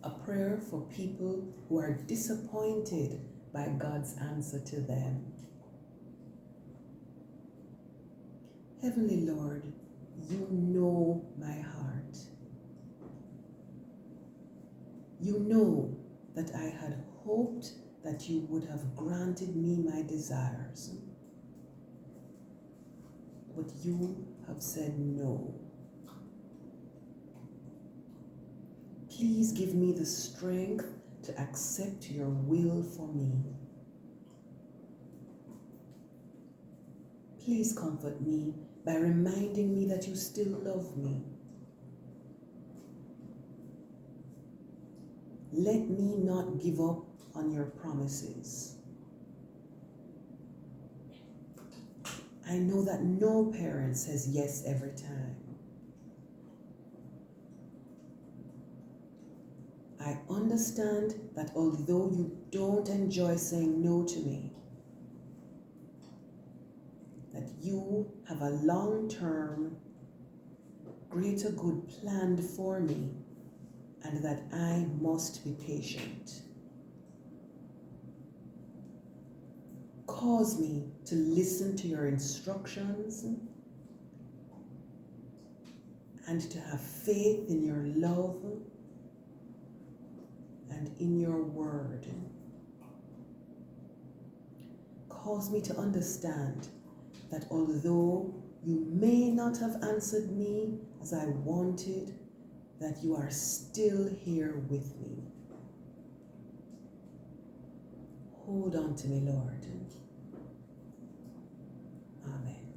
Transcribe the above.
a prayer for people who are disappointed by God's answer to them. Heavenly Lord, you know my heart. You know that I had hoped that you would have granted me my desires, but you have said no. Please give me the strength to accept your will for me. Please comfort me by reminding me that you still love me. Let me not give up on your promises. I know that no parent says yes every time. I understand that although you don't enjoy saying no to me, that you have a long-term, greater good planned for me, and that I must be patient. Cause me to listen to your instructions and to have faith in your love and in your word. Cause me to understand that although you may not have answered me as I wanted, that you are still here with me. Hold on to me, Lord. Amen.